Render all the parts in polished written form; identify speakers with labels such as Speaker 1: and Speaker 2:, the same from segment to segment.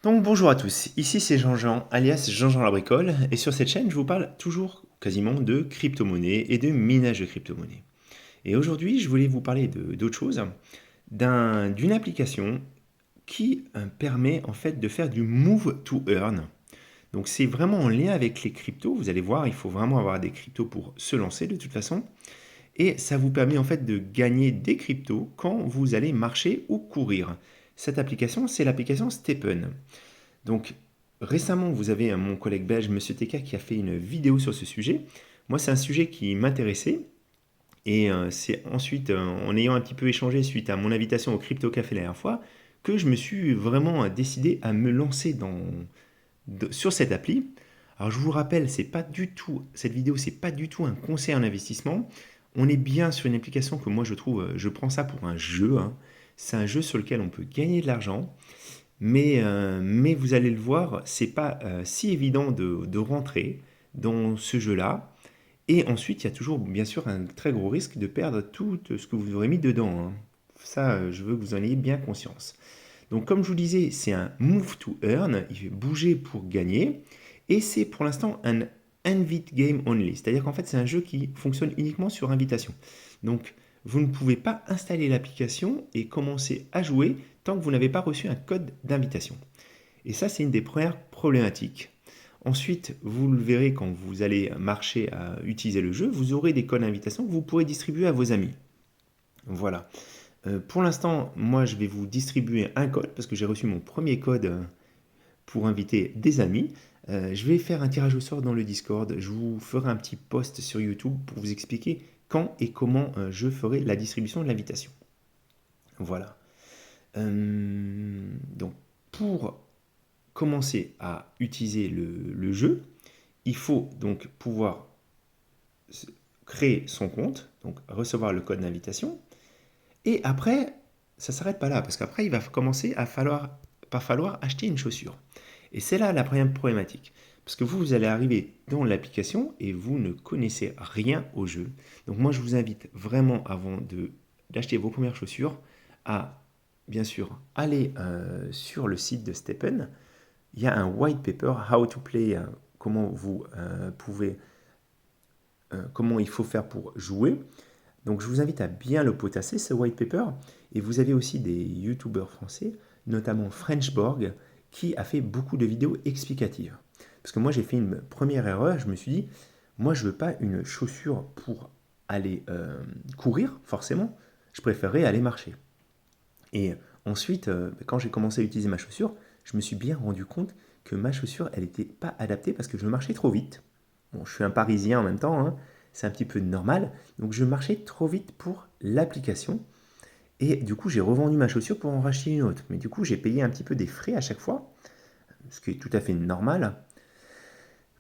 Speaker 1: Donc bonjour à tous, ici c'est Jean-Jean, alias Jean-Jean la bricole, et sur cette chaîne je vous parle toujours quasiment de crypto-monnaie et de minage de crypto-monnaie. Et aujourd'hui je voulais vous parler d'autre chose, d'une application qui permet en fait de faire du move to earn. Donc c'est vraiment en lien avec les cryptos, vous allez voir, il faut vraiment avoir des cryptos pour se lancer de toute façon. Et ça vous permet en fait de gagner des cryptos quand vous allez marcher ou courir. Cette application, c'est l'application Stepen. Donc, récemment, vous avez mon collègue belge, Monsieur TK, qui a fait une vidéo sur ce sujet. Moi, c'est un sujet qui m'intéressait. Et c'est ensuite, en ayant un petit peu échangé suite à mon invitation au Crypto Café la dernière fois, que je me suis vraiment décidé à me lancer sur cette appli. Alors, je vous rappelle, c'est pas du tout, cette vidéo, c'est pas du tout un conseil en investissement. On est bien sur une application que moi, je trouve, je prends ça pour un jeu, hein. C'est un jeu sur lequel on peut gagner de l'argent. Mais vous allez le voir, c'est pas si évident de rentrer dans ce jeu-là. Et ensuite, il y a toujours, bien sûr, un très gros risque de perdre tout ce que vous aurez mis dedans, hein. Ça, je veux que vous en ayez bien conscience. Donc, comme je vous disais, c'est un move to earn. Il fait bouger pour gagner. Et c'est pour l'instant un invite game only. C'est-à-dire qu'en fait, c'est un jeu qui fonctionne uniquement sur invitation. Donc, vous ne pouvez pas installer l'application et commencer à jouer tant que vous n'avez pas reçu un code d'invitation. Et ça, c'est une des premières problématiques. Ensuite, vous le verrez quand vous allez marcher à utiliser le jeu, vous aurez des codes d'invitation que vous pourrez distribuer à vos amis. Voilà. Pour l'instant, moi, je vais vous distribuer un code parce que j'ai reçu mon premier code pour inviter des amis. Je vais faire un tirage au sort dans le Discord. Je vous ferai un petit post sur YouTube pour vous expliquer quand et comment je ferai la distribution de l'invitation. Voilà. Donc, pour commencer à utiliser le jeu, il faut donc pouvoir créer son compte, donc recevoir le code d'invitation. Et après, ça ne s'arrête pas là, parce qu'après, il va commencer à falloir acheter une chaussure. Et c'est là la première problématique. Parce que vous allez arriver dans l'application et vous ne connaissez rien au jeu. Donc moi, je vous invite vraiment, avant d'acheter vos premières chaussures, à, bien sûr, aller sur le site de Stepen. Il y a un white paper, how to play, comment vous comment il faut faire pour jouer. Donc je vous invite à bien le potasser, ce white paper. Et vous avez aussi des youtubeurs français, notamment Frenchborg, qui a fait beaucoup de vidéos explicatives. Parce que moi j'ai fait une première erreur, je me suis dit, moi je veux pas une chaussure pour aller courir, forcément, je préférerais aller marcher. Et ensuite, quand j'ai commencé à utiliser ma chaussure, je me suis bien rendu compte que ma chaussure, elle n'était pas adaptée parce que je marchais trop vite. Bon, je suis un Parisien en même temps, hein, c'est un petit peu normal. Donc je marchais trop vite pour l'application. Et du coup, j'ai revendu ma chaussure pour en racheter une autre. Mais du coup, j'ai payé un petit peu des frais à chaque fois, ce qui est tout à fait normal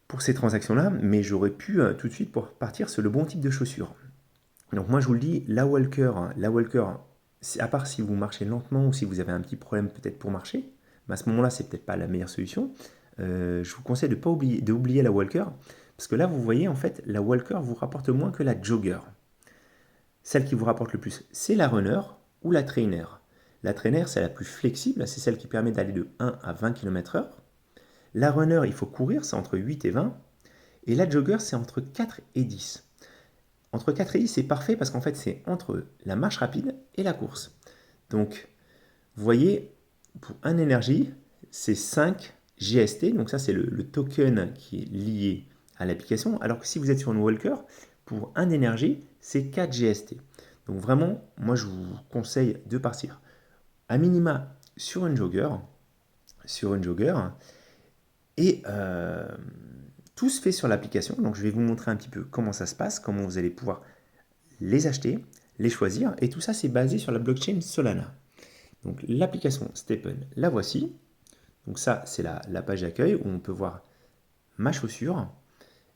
Speaker 1: pour ces transactions-là. Mais j'aurais pu tout de suite pour partir sur le bon type de chaussure. Donc moi, je vous le dis, la Walker, à part si vous marchez lentement ou si vous avez un petit problème peut-être pour marcher, mais à ce moment-là, c'est peut-être pas la meilleure solution. Je vous conseille de ne pas oublier la Walker, parce que là, vous voyez, en fait, la Walker vous rapporte moins que la Jogger. Celle qui vous rapporte le plus, c'est la Runner ou la Trainer. La Trainer, c'est la plus flexible, c'est celle qui permet d'aller de 1 à 20 km/h. La Runner, il faut courir, c'est entre 8 et 20. Et la Jogger, c'est entre 4 et 10. Entre 4 et 10, c'est parfait parce qu'en fait, c'est entre la marche rapide et la course. Donc, vous voyez, pour un énergie, c'est 5 GST. Donc ça, c'est le token qui est lié à l'application. Alors que si vous êtes sur une Walker, pour un énergie, c'est 4 GST. Donc vraiment, moi, je vous conseille de partir à minima sur une jogger. Et tout se fait sur l'application. Donc je vais vous montrer un petit peu comment ça se passe, comment vous allez pouvoir les acheter, les choisir. Et tout ça, c'est basé sur la blockchain Solana. Donc l'application Stepen, la voici. Donc ça, c'est la page d'accueil où on peut voir ma chaussure.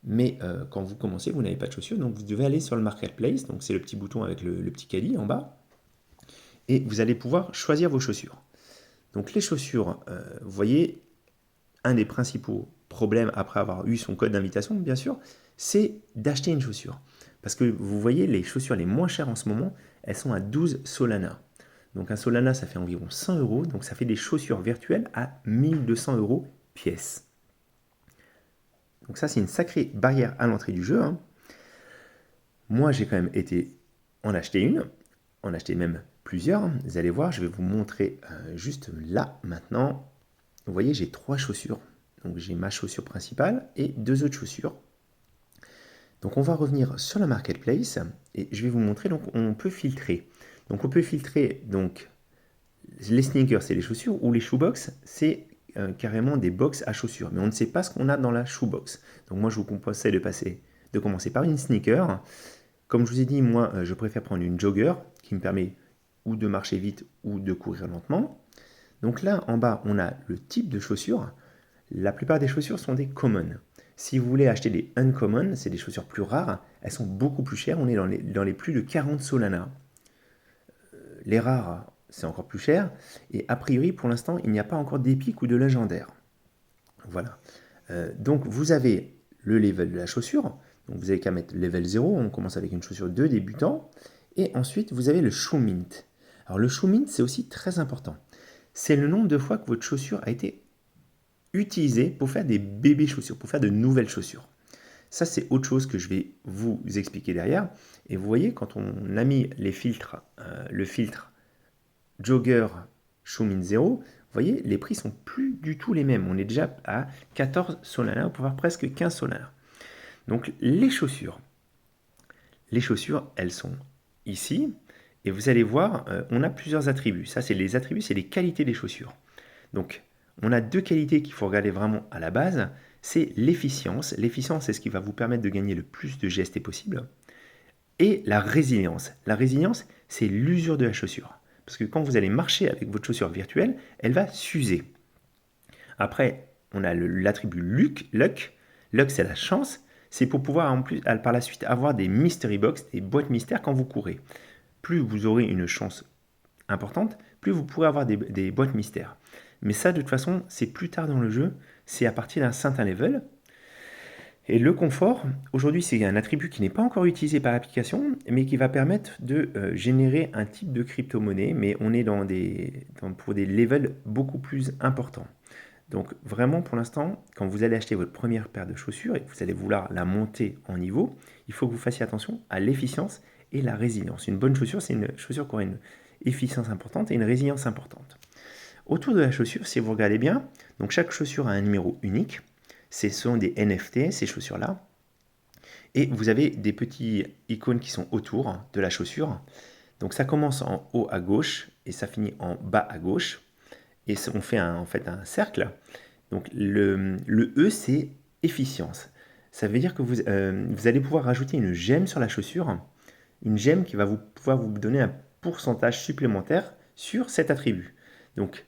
Speaker 1: Mais quand vous commencez, vous n'avez pas de chaussure, donc vous devez aller sur le marketplace. Donc c'est le petit bouton avec le petit caddie en bas. Et vous allez pouvoir choisir vos chaussures. Donc les chaussures, vous voyez, un des principaux problèmes après avoir eu son code d'invitation, bien sûr, c'est d'acheter une chaussure. Parce que vous voyez, les chaussures les moins chères en ce moment, elles sont à 12 Solana. Donc un Solana, ça fait environ 100 euros. Donc ça fait des chaussures virtuelles à 1200 euros pièce. Donc ça, c'est une sacrée barrière à l'entrée du jeu, hein. Moi, j'ai quand même été en acheter une, en acheter même plusieurs. Vous allez voir, je vais vous montrer juste là, maintenant. Vous voyez, j'ai 3 chaussures. Donc j'ai ma chaussure principale et 2 autres chaussures. Donc on va revenir sur la marketplace et je vais vous montrer. Donc on peut filtrer. Donc on peut filtrer donc les sneakers, c'est les chaussures, ou les shoebox, c'est carrément des box à chaussures. Mais on ne sait pas ce qu'on a dans la shoebox. Donc moi je vous conseille de commencer par une sneaker. Comme je vous ai dit, moi je préfère prendre une jogger qui me permet ou de marcher vite ou de courir lentement. Donc là en bas on a le type de chaussures. La plupart des chaussures sont des common. Si vous voulez acheter des uncommon, c'est des chaussures plus rares, elles sont beaucoup plus chères, on est dans les plus de 40 Solana. Les rares, c'est encore plus cher, et a priori pour l'instant il n'y a pas encore d'épique ou de légendaire. Voilà. Donc vous avez le level de la chaussure, donc vous avez qu'à mettre level 0, on commence avec une chaussure de débutant, et ensuite vous avez le shoe mint. Alors le shoe mint c'est aussi très important. C'est le nombre de fois que votre chaussure a été utilisée pour faire des bébés chaussures, pour faire de nouvelles chaussures. Ça, c'est autre chose que je vais vous expliquer derrière. Et vous voyez, quand on a mis les filtres, le filtre Jogger Shoemin 0, vous voyez, les prix sont plus du tout les mêmes. On est déjà à 14 Solana, pour voir presque 15 Solana. Donc, les chaussures, elles sont ici. Et vous allez voir, on a plusieurs attributs. Ça, c'est les attributs, c'est les qualités des chaussures. Donc, on a 2 qualités qu'il faut regarder vraiment à la base. C'est l'efficience. L'efficience, c'est ce qui va vous permettre de gagner le plus de GST possible. Et la résilience. La résilience, c'est l'usure de la chaussure. Parce que quand vous allez marcher avec votre chaussure virtuelle, elle va s'user. Après, on a l'attribut luck. Luck, c'est la chance. C'est pour pouvoir en plus, par la suite avoir des mystery box, des boîtes mystères quand vous courez. Plus vous aurez une chance importante, plus vous pourrez avoir des boîtes mystères. Mais ça, de toute façon, c'est plus tard dans le jeu, c'est à partir d'un certain level. Et le confort, aujourd'hui, c'est un attribut qui n'est pas encore utilisé par l'application, mais qui va permettre de générer un type de crypto-monnaie, mais on est pour des levels beaucoup plus importants. Donc vraiment, pour l'instant, quand vous allez acheter votre première paire de chaussures et que vous allez vouloir la monter en niveau, il faut que vous fassiez attention à l'efficience et la résilience. Une bonne chaussure, c'est une chaussure qui aura une efficience importante et une résilience importante. Autour de la chaussure, si vous regardez bien, donc chaque chaussure a un numéro unique. Ce sont des NFT, ces chaussures-là. Et vous avez des petits icônes qui sont autour de la chaussure. Donc ça commence en haut à gauche et ça finit en bas à gauche. Et on fait en fait un cercle. Donc le E, c'est efficience. Ça veut dire que vous allez pouvoir rajouter une gemme sur la chaussure. Une gemme qui va pouvoir vous donner un pourcentage supplémentaire sur cet attribut. Donc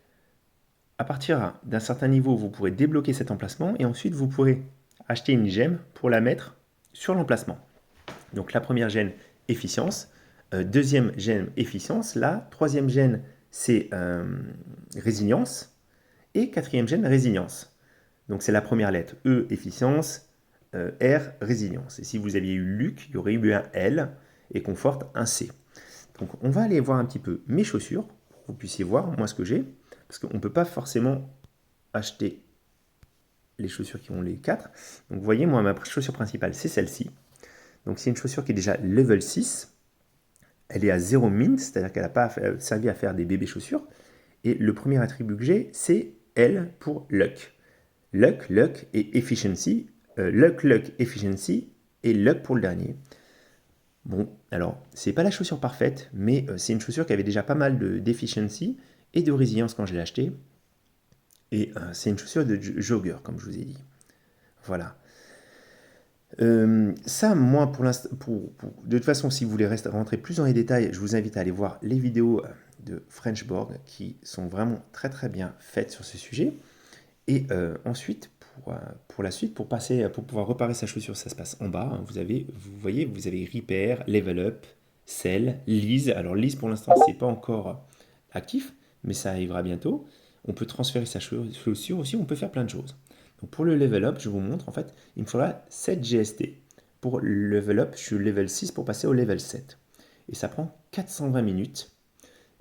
Speaker 1: à partir d'un certain niveau, vous pourrez débloquer cet emplacement et ensuite vous pourrez acheter une gemme pour la mettre sur l'emplacement. Donc la première gemme, efficience. Deuxième gemme, efficience. La troisième gemme, c'est résilience. Et quatrième gemme, résilience. Donc c'est la première lettre. E, efficience. R, résilience. Et si vous aviez eu Luc, il y aurait eu un L et Confort, un C. Donc on va aller voir un petit peu mes chaussures pour que vous puissiez voir moi ce que j'ai. Parce qu'on ne peut pas forcément acheter les chaussures qui ont les 4. Donc vous voyez, moi, ma chaussure principale, c'est celle-ci. Donc c'est une chaussure qui est déjà level 6. Elle est à 0 mint, c'est-à-dire qu'elle n'a pas servi à faire des bébés chaussures. Et le premier attribut que j'ai, c'est L pour luck. Luck et efficiency. Luck, efficiency et luck pour le dernier. Bon, alors, c'est pas la chaussure parfaite, mais c'est une chaussure qui avait déjà pas mal d'efficiency et de résilience quand je l'ai acheté. Et c'est une chaussure de jogger, comme je vous ai dit. Voilà. Ça, moi, pour l'instant, de toute façon, si vous voulez rentrer plus dans les détails, je vous invite à aller voir les vidéos de Frenchborg qui sont vraiment très très bien faites sur ce sujet. Et ensuite, pour la suite, pour pouvoir réparer sa chaussure, ça se passe en bas. Hein. Vous voyez, vous avez Repair, Level Up, Sell, Lease. Alors Lease, pour l'instant, c'est pas encore actif, mais ça arrivera bientôt. On peut transférer sa chaussure aussi, on peut faire plein de choses. Donc pour le level up, je vous montre, en fait, il me faudra 7 GST. Pour le level up, je suis level 6 pour passer au level 7. Et ça prend 420 minutes.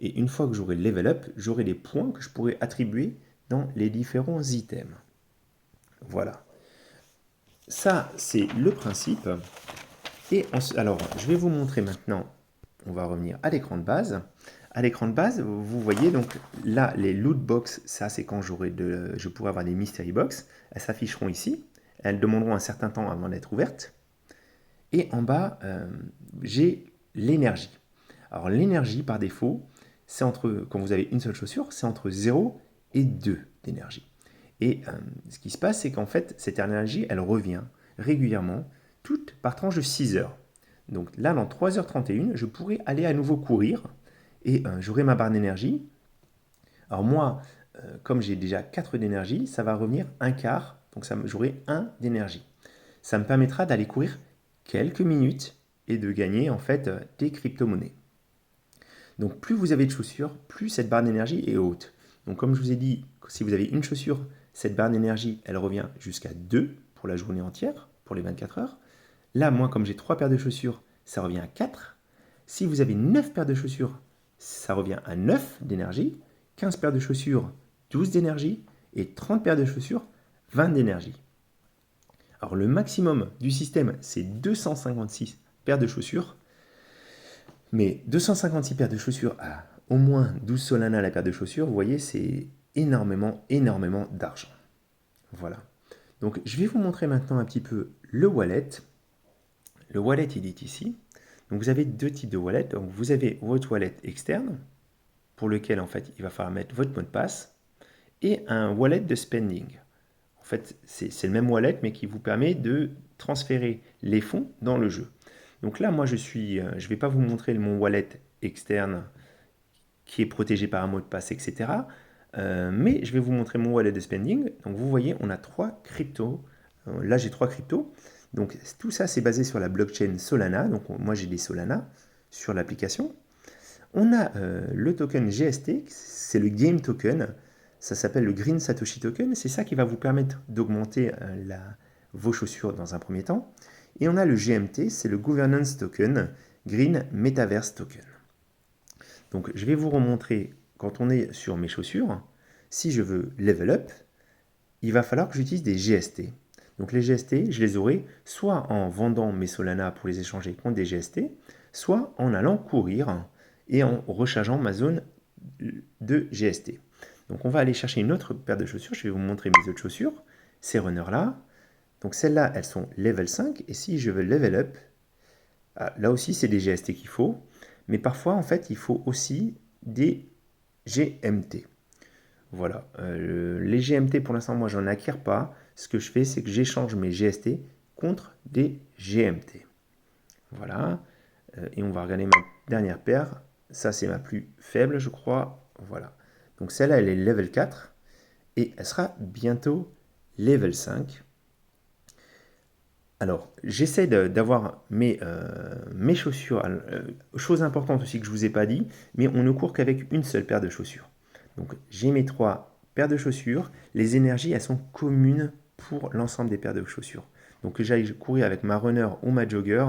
Speaker 1: Et une fois que j'aurai level up, j'aurai les points que je pourrai attribuer dans les différents items. Voilà. Ça, c'est le principe. Et alors, je vais vous montrer maintenant, on va revenir à l'écran de base. À l'écran de base, vous voyez donc là, les loot box, ça c'est quand je pourrai avoir des mystery box. Elles s'afficheront ici. Elles demanderont un certain temps avant d'être ouvertes. Et en bas, j'ai l'énergie. Alors l'énergie, par défaut, c'est quand vous avez une seule chaussure, c'est entre 0 et 2 d'énergie. Et ce qui se passe, c'est qu'en fait, cette énergie, elle revient régulièrement, toute par tranche de 6 heures. Donc là, dans 3h31, je pourrais aller à nouveau courir et j'aurai ma barre d'énergie. Alors moi, comme j'ai déjà 4 d'énergie, ça va revenir un quart, donc j'aurai 1 d'énergie. Ça me permettra d'aller courir quelques minutes et de gagner en fait des crypto-monnaies. Donc plus vous avez de chaussures, plus cette barre d'énergie est haute. Donc comme je vous ai dit, si vous avez une chaussure, cette barre d'énergie, elle revient jusqu'à 2 pour la journée entière, pour les 24 heures. Là, moi, comme j'ai 3 paires de chaussures, ça revient à 4. Si vous avez 9 paires de chaussures, ça revient à 9 d'énergie. 15 paires de chaussures, 12 d'énergie. Et 30 paires de chaussures, 20 d'énergie. Alors le maximum du système, c'est 256 paires de chaussures. Mais 256 paires de chaussures à au moins 12 Solana la paire de chaussures, vous voyez, c'est énormément, énormément d'argent. Voilà. Donc je vais vous montrer maintenant un petit peu le wallet. Le wallet, il est ici. Donc vous avez deux types de wallet. Donc vous avez votre wallet externe, pour lequel en fait il va falloir mettre votre mot de passe, et un wallet de spending. En fait, c'est le même wallet, mais qui vous permet de transférer les fonds dans le jeu. Donc là, moi, je ne vais pas vous montrer mon wallet externe qui est protégé par un mot de passe, etc. Mais je vais vous montrer mon wallet de spending. Donc vous voyez, on a 3 cryptos. Là, j'ai 3 cryptos. Donc tout ça, c'est basé sur la blockchain Solana. Donc moi, j'ai des Solana sur l'application. On a le token GST, c'est le Game Token. Ça s'appelle le Green Satoshi Token. C'est ça qui va vous permettre d'augmenter vos chaussures dans un premier temps. Et on a le GMT, c'est le Governance Token, Green Metaverse Token. Donc je vais vous remontrer quand on est sur mes chaussures. Si je veux level up, il va falloir que j'utilise des GST. Donc les GST, je les aurai soit en vendant mes Solana pour les échanger contre des GST, soit en allant courir et en rechargeant ma zone de GST. Donc on va aller chercher une autre paire de chaussures. Je vais vous montrer mes autres chaussures. Ces runners-là. Donc celles-là, elles sont level 5. Et si je veux level up, là aussi c'est des GST qu'il faut. Mais parfois, en fait, il faut aussi des GMT. Voilà. Les GMT, pour l'instant, moi, j'en acquiers pas. Ce que je fais, c'est que j'échange mes GST contre des GMT. Voilà. Et on va regarder ma dernière paire. Ça, c'est ma plus faible, je crois. Voilà. Donc celle-là, elle est level 4. Et elle sera bientôt level 5. Alors, j'essaie d'avoir mes chaussures. Chose importante aussi que je ne vous ai pas dit, mais on ne court qu'avec une seule paire de chaussures. Donc, j'ai mes 3 paires de chaussures. Les énergies, elles sont communes pour l'ensemble des paires de chaussures. Donc, que j'aille courir avec ma runner ou ma jogger,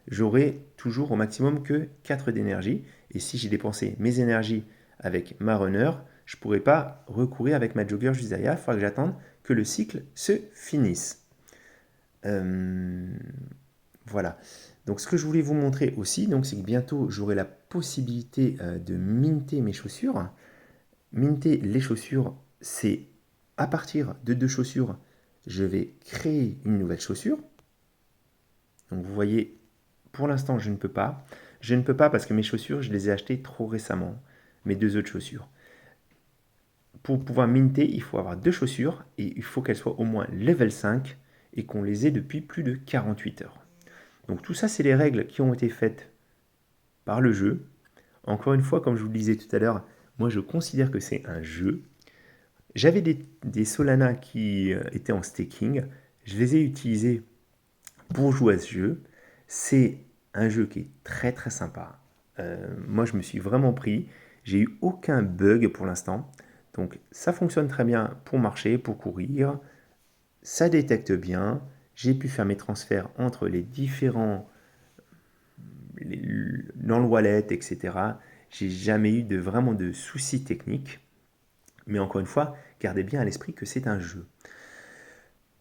Speaker 1: j'aurai toujours au maximum que 4 d'énergie. Et si j'ai dépensé mes énergies avec ma runner, je ne pourrai pas recourir avec ma jogger juste derrière. Il faudra que j'attende que le cycle se finisse. Voilà. Donc ce que je voulais vous montrer aussi, c'est que bientôt j'aurai la possibilité de minter mes chaussures. Minter les chaussures, c'est à partir de 2 chaussures, je vais créer une nouvelle chaussure. Donc vous voyez, pour l'instant je ne peux pas. Je ne peux pas parce que mes chaussures, je les ai achetées trop récemment. Mes 2 autres chaussures. Pour pouvoir minter, il faut avoir 2 chaussures et il faut qu'elles soient au moins level 5 et qu'on les ait depuis plus de 48 heures. Donc tout ça, c'est les règles qui ont été faites par le jeu. Encore une fois, comme je vous le disais tout à l'heure, moi je considère que c'est un jeu. J'avais des Solana qui étaient en staking. Je les ai utilisés pour jouer à ce jeu. C'est un jeu qui est très très sympa. Moi je me suis vraiment pris. J'ai eu aucun bug pour l'instant. Donc ça fonctionne très bien pour marcher, pour courir. Ça détecte bien. J'ai pu faire mes transferts entre les différents dans le wallet, etc. J'ai jamais eu vraiment de soucis techniques. Mais encore une fois, gardez bien à l'esprit que c'est un jeu.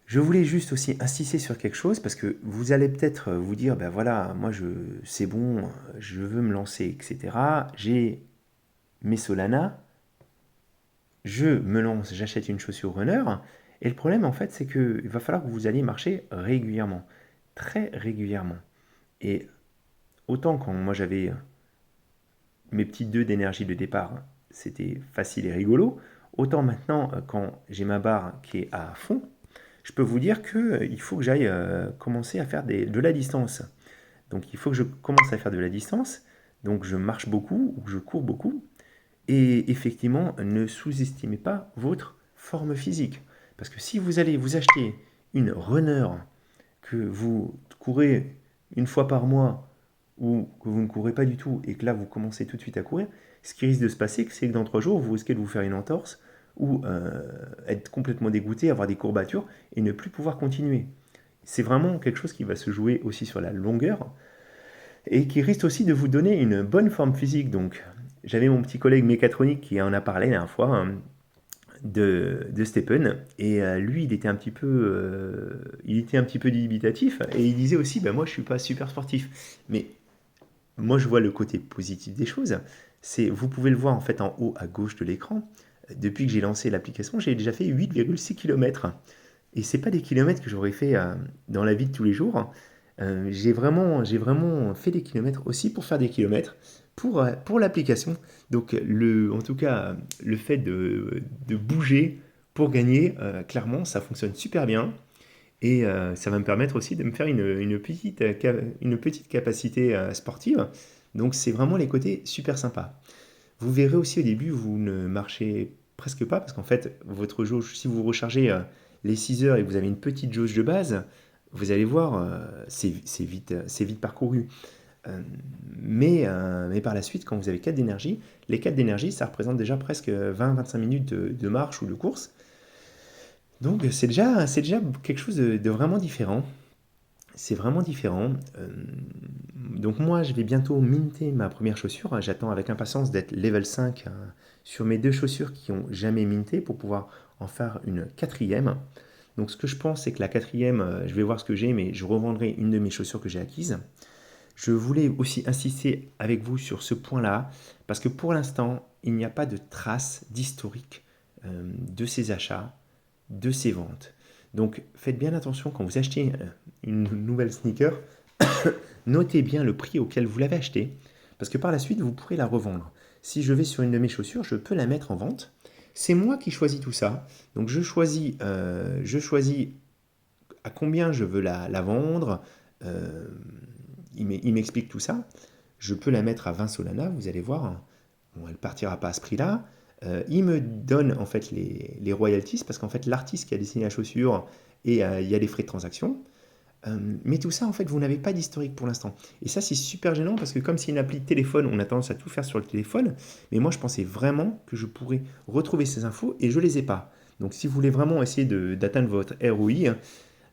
Speaker 1: Je voulais juste aussi insister sur quelque chose parce que vous allez peut-être vous dire, ben voilà, moi c'est bon, je veux me lancer, etc. J'ai mes Solana, je me lance, j'achète une chaussure runner. Et le problème, en fait, c'est qu'il va falloir que vous alliez marcher régulièrement, très régulièrement. Et autant quand moi j'avais mes petits 2 d'énergie de départ, c'était facile et rigolo, autant maintenant, quand j'ai ma barre qui est à fond, je peux vous dire qu'il faut que j'aille commencer à faire de la distance. Donc il faut que je commence à faire de la distance, donc je marche beaucoup ou je cours beaucoup. Et effectivement, ne sous-estimez pas votre forme physique. Parce que si vous allez vous acheter une runner que vous courez une fois par mois ou que vous ne courez pas du tout et que là vous commencez tout de suite à courir, ce qui risque de se passer, c'est que dans 3 jours, vous risquez de vous faire une entorse ou être complètement dégoûté, avoir des courbatures et ne plus pouvoir continuer. C'est vraiment quelque chose qui va se jouer aussi sur la longueur et qui risque aussi de vous donner une bonne forme physique. Donc, j'avais mon petit collègue mécatronique qui en a parlé la dernière fois, hein, de Stephen, et lui, il était un petit peu dubitatif, et il disait aussi, bah, moi, je suis pas super sportif. Mais moi, je vois le côté positif des choses. C'est, vous pouvez le voir en fait en haut à gauche de l'écran. Depuis que j'ai lancé l'application, j'ai déjà fait 8,6 km. Et c'est pas des kilomètres que j'aurais fait dans la vie de tous les jours. J'ai vraiment fait des kilomètres aussi pour faire des kilomètres pour l'application. Donc, en tout cas, le fait de bouger pour gagner, clairement, ça fonctionne super bien. Et ça va me permettre aussi de me faire une petite capacité sportive. Donc, c'est vraiment les côtés super sympas. Vous verrez aussi au début, vous ne marchez presque pas parce qu'en fait, votre jauge, si vous rechargez les 6 heures et que vous avez une petite jauge de base, vous allez voir, c'est vite parcouru. Euh, mais par la suite, quand vous avez 4 d'énergie, les 4 d'énergie, ça représente déjà presque 20-25 minutes de marche ou de course. Donc c'est déjà quelque chose de vraiment différent. C'est vraiment différent. Donc moi, je vais bientôt minter ma première chaussure. J'attends avec impatience d'être level 5 sur mes 2 chaussures qui ont jamais minté pour pouvoir en faire une quatrième. Donc ce que je pense, c'est que la quatrième, je vais voir ce que j'ai, mais je revendrai une de mes chaussures que j'ai acquises. Je voulais aussi insister avec vous sur ce point-là, parce que pour l'instant, il n'y a pas de trace d'historique de ces achats, de ces ventes. Donc faites bien attention quand vous achetez une nouvelle sneaker, notez bien le prix auquel vous l'avez acheté, parce que par la suite, vous pourrez la revendre. Si je vais sur une de mes chaussures, je peux la mettre en vente. C'est moi qui choisis tout ça. Donc je choisis à combien je veux la vendre. Euh, il m'explique tout ça. Je peux la mettre à 20 Solana, vous allez voir. Bon, elle ne partira pas à ce prix-là. Il me donne en fait les royalties parce qu'en fait l'artiste qui a dessiné la chaussure et il y a les frais de transaction. Mais tout ça, en fait, vous n'avez pas d'historique pour l'instant. Et ça, c'est super gênant parce que comme c'est une appli de téléphone, on a tendance à tout faire sur le téléphone. Mais moi, je pensais vraiment que je pourrais retrouver ces infos et je ne les ai pas. Donc, si vous voulez vraiment essayer d'atteindre votre ROI,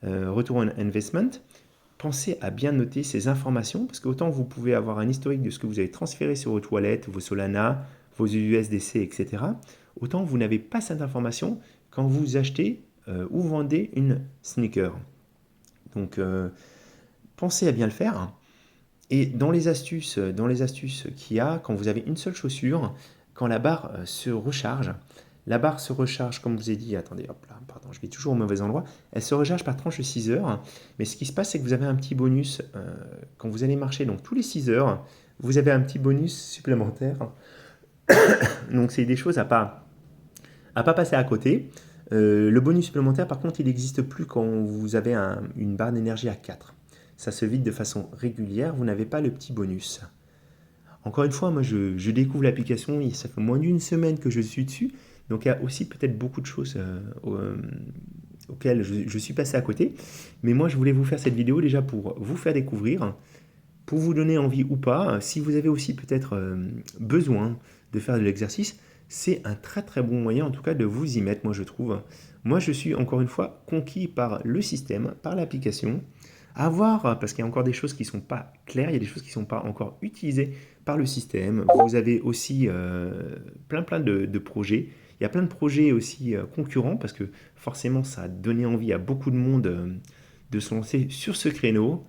Speaker 1: Return on Investment, pensez à bien noter ces informations parce que autant vous pouvez avoir un historique de ce que vous avez transféré sur votre wallet, vos Solana, vos USDC, etc. Autant vous n'avez pas cette information quand vous achetez ou vendez une sneaker. Donc, pensez à bien le faire. Et dans les astuces qu'il y a, quand vous avez une seule chaussure, quand la barre la barre se recharge, comme je vous ai dit, attendez, hop là, pardon, je vais toujours au mauvais endroit, elle se recharge par tranche de 6 heures, mais ce qui se passe, c'est que vous avez un petit bonus quand vous allez marcher, donc tous les 6 heures, vous avez un petit bonus supplémentaire. Donc, c'est des choses à pas passer à côté. Le bonus supplémentaire, par contre, il n'existe plus quand vous avez une barre d'énergie à 4. Ça se vide de façon régulière, vous n'avez pas le petit bonus. Encore une fois, moi je découvre l'application, ça fait moins d'une semaine que je suis dessus, donc il y a aussi peut-être beaucoup de choses auxquelles je suis passé à côté. Mais moi je voulais vous faire cette vidéo déjà pour vous faire découvrir, pour vous donner envie ou pas. Si vous avez aussi peut-être besoin de faire de l'exercice, c'est un très très bon moyen en tout cas de vous y mettre, moi je trouve. Moi je suis encore une fois conquis par le système, par l'application. À voir, parce qu'il y a encore des choses qui ne sont pas claires, il y a des choses qui ne sont pas encore utilisées par le système. Vous avez aussi plein de projets. Il y a plein de projets aussi concurrents, parce que forcément, ça a donné envie à beaucoup de monde de se lancer sur ce créneau.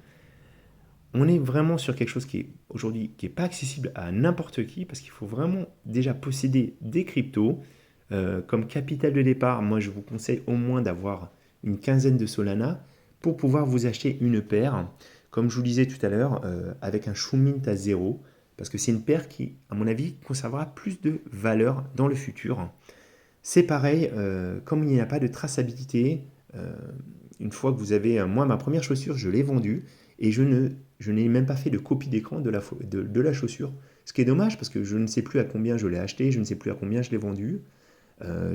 Speaker 1: On est vraiment sur quelque chose qui est aujourd'hui qui est pas accessible à n'importe qui parce qu'il faut vraiment déjà posséder des cryptos. Comme capital de départ, moi je vous conseille au moins d'avoir une quinzaine de Solana pour pouvoir vous acheter une paire. Comme je vous disais tout à l'heure, avec un Shumint à zéro, parce que c'est une paire qui, à mon avis, conservera plus de valeur dans le futur. C'est pareil, comme il n'y a pas de traçabilité, euh, une fois que vous avez, moi ma première chaussure, je l'ai vendue et je n'ai même pas fait de copie d'écran de la chaussure. Ce qui est dommage parce que je ne sais plus à combien je l'ai acheté, je ne sais plus à combien je l'ai vendu.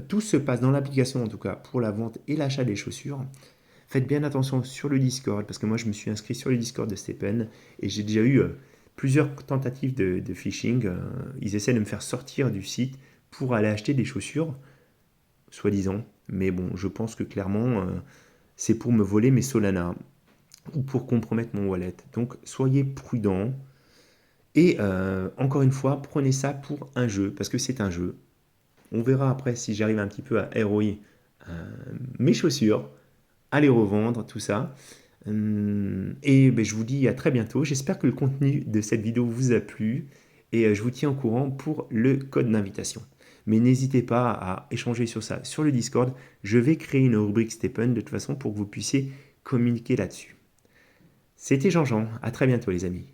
Speaker 1: Tout se passe dans l'application en tout cas pour la vente et l'achat des chaussures. Faites bien attention sur le Discord parce que moi je me suis inscrit sur le Discord de Stephen et j'ai déjà eu plusieurs tentatives de phishing. Ils essaient de me faire sortir du site pour aller acheter des chaussures soi-disant. Mais bon, je pense que clairement, c'est pour me voler mes Solana ou pour compromettre mon wallet. Donc soyez prudents. Et encore une fois, prenez ça pour un jeu, parce que c'est un jeu. On verra après si j'arrive un petit peu à ROI mes chaussures, à les revendre, tout ça. Et ben, je vous dis à très bientôt. J'espère que le contenu de cette vidéo vous a plu et je vous tiens au courant pour le code d'invitation. Mais n'hésitez pas à échanger sur ça sur le Discord. Je vais créer une rubrique Stephen de toute façon pour que vous puissiez communiquer là-dessus. C'était Jean-Jean. À très bientôt les amis.